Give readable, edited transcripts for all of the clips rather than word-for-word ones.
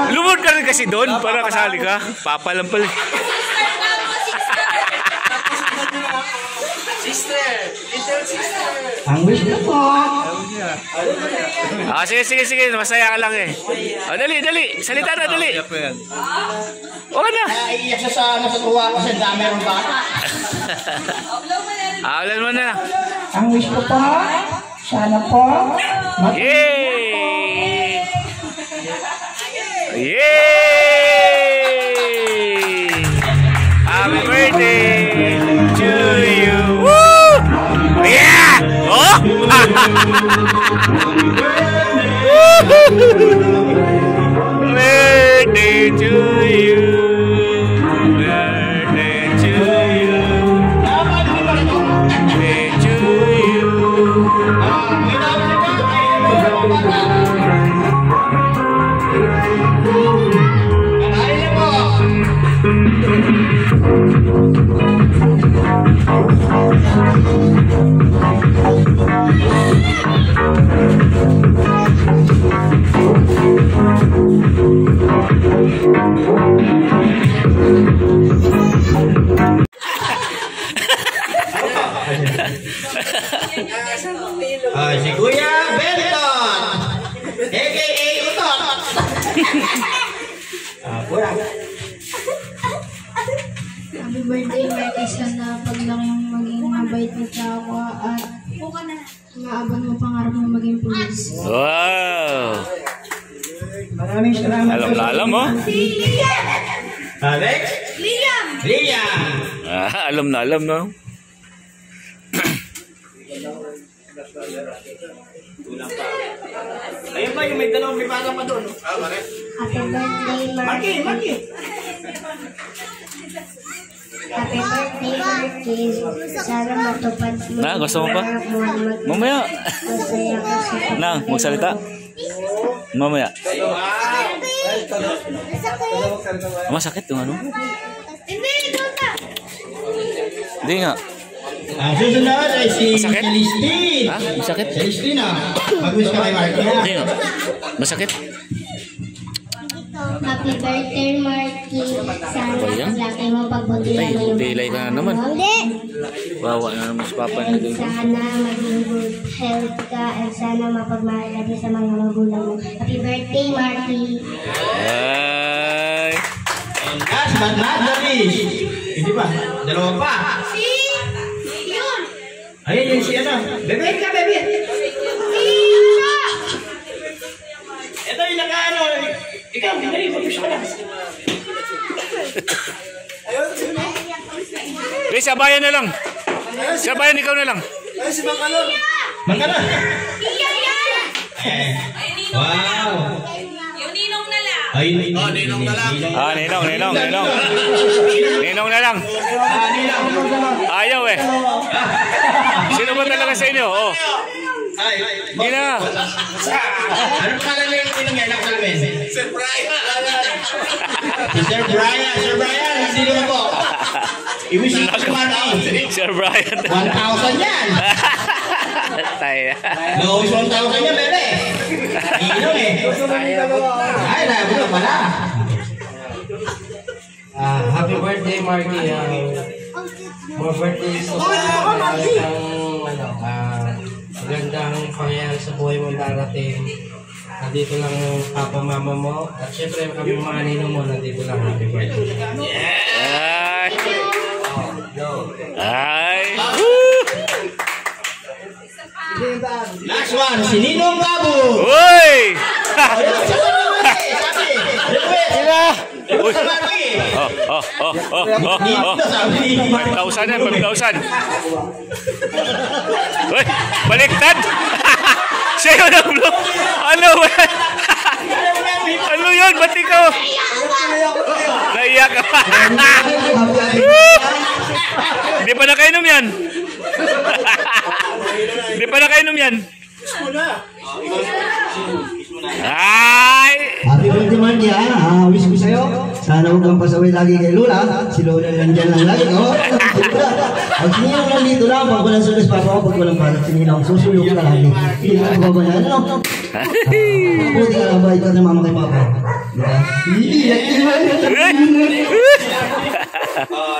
Lumod ka rin kasi doon para kasali ka. Papa lang pala. Sister, little sister. Ang wish ko po. Sige. Masaya ka lang eh. Dali. Salita na, dali. Okay na. Iiyak siya sa tuwa kasi dami rin bata. Awalan mo na. Ang wish ko po, sana po. Yay! Happy birthday to you. Woo! Yeah! Oh! Birthday to you. Birthday to you. Birthday to you. Si Kuya Benton, a.k.a. Utot. Happy birthday, Mike. Sana paglaki mo maging mabait mo kapwa at maabot mo pangarap mo maging pulis. Wow! Maraming salamat. Alam mo? Alex? Liam! Alam no? Ayun ba yung may dalawang may bata pa doon? Bakit? Happy birthday, Marky. Happy birthday, Marky. Sana matupad mo. Na, gusto mo pa? Mamaya. Masaya ka sa Nang, magsalita. Mamaya. Masakit yung ano? Hindi nga. Ang susunod ay si Masakit? Celestine. Ha? Masakit? Celestine mag-wish ka kay Marky. Hindi nga. Masakit? Happy birthday, Marky. Sana Ba yan? paglaki mo pagbutihan mo yung delay ka na naman. Hindi. Bawa na naman si Papa And nito. sana maging good health ka and sana mapagmahal ka din sa mga magulang mo. Happy birthday, Marky. Ay! And last but not the least. Hindi pa. Dalawa pa. Yun! Ayun yung si ano. Bebe ka, bebe. Ito yung naka-ano. Ikaw, hindi mag-wish ka lang. Hey, sabayan na lang. Sabayan ikaw na lang. Ay, si Mang Alon. Mangkano? Ay, Ninong na lang. Wow. Yung Ninong na lang. Ay, Ninong na lang. Ninong. Ninong na lang. Ayaw eh. Sino ba talaga sa inyo? Oh. Hindi na. Anong pala na yung Ninong yan? Sir Brian. Sir Brian, sino mo po? I-wish you Sir Brian. 1,000 yan. Tayo. No, 1,000 yan, bebe. Ninong eh. Ay, nabulo pala. Happy birthday, Marky. More birthdays sa magandang pangyayari sa buhay mo darating. Nandito lang yung papa mama mo. At syempre kami mga ninong mo, nandito lang. Happy birthday. Ay. Ay. Last one, si Ninong Gabo. Uy! Sila. Uy! 5,000 yan, 5,000. Uy! Baliktad! Siya yun ang blue! Ano ba? Ano yun? Ba't ikaw? Naiyak ka pa! Hindi pa nakainom yan! Hindi pa nakainom yan! Ay! Happy birthday, Marky. Wish ko sa'yo. Sana huwag kang pasaway lagi kay Lola. Si Lola nandyan lang lagi. Oh, pag sininong lang dito lang, pag walang sulas, papa ko, pag walang palat, sininong, susulong ka lagi. Hindi ka mababayan, ano? Buti ka lang ba, ikaw na mama kay papa. Diba?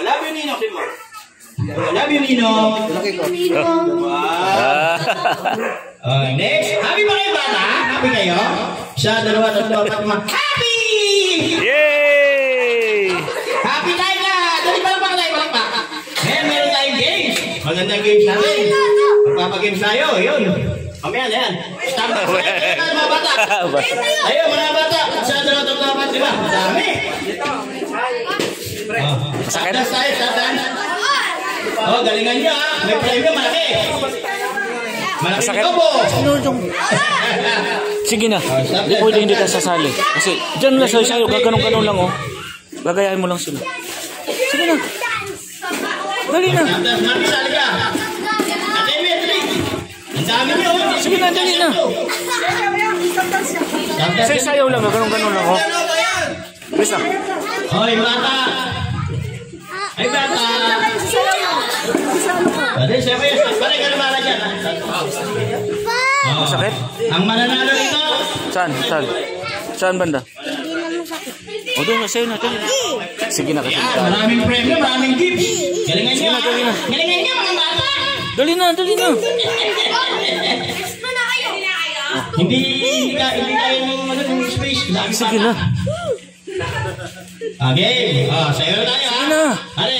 Love you, Ninong. Love you, Ninong. Next, happy ba kayo bata? Happy kayo? Sa dalawa, tatlo, apat, lima. Happy! Yay! Happy tayo na! Dali pa pa. Ngayon, meron tayong games. Magandang games natin. Magpapagames tayo, yun. Mamaya na yan. Stop. Ayun, mga bata. Ayun, mga bata. Sa dalawa, tatlo, apat, lima. Madami. Masakit? Stop tayo, stop tayo. Oh, galingan nyo ha. May prime ka, malaki. Malaki Masakit? ka po. Sige na. Hindi pwede hindi ka sasali. Kasi dyan lang sa'yo. Gaganon-ganon lang oh. Gagayahin mo lang sila. Sige na. Dali na. Mami, sali ka. Ate, Metri. Ang dami nyo. Sige na, dali na. Sayaw lang. Gaganon-ganon lang oh. Please na. Hoy, bata. Ay, bata. Ate, siya ba yun? Balik ka naman dyan. Masakit? Ang mananalo ito. Saan banda? O doon na, sa'yo na. Sige na kasi. Maraming premyo, maraming gifts. Galingan nyo. Dali na. Galingan nyo, mga bata. Dali na. Hindi kayo yung space. Sige na. Okay. Sa'yo tayo ha. Sige na. Hali.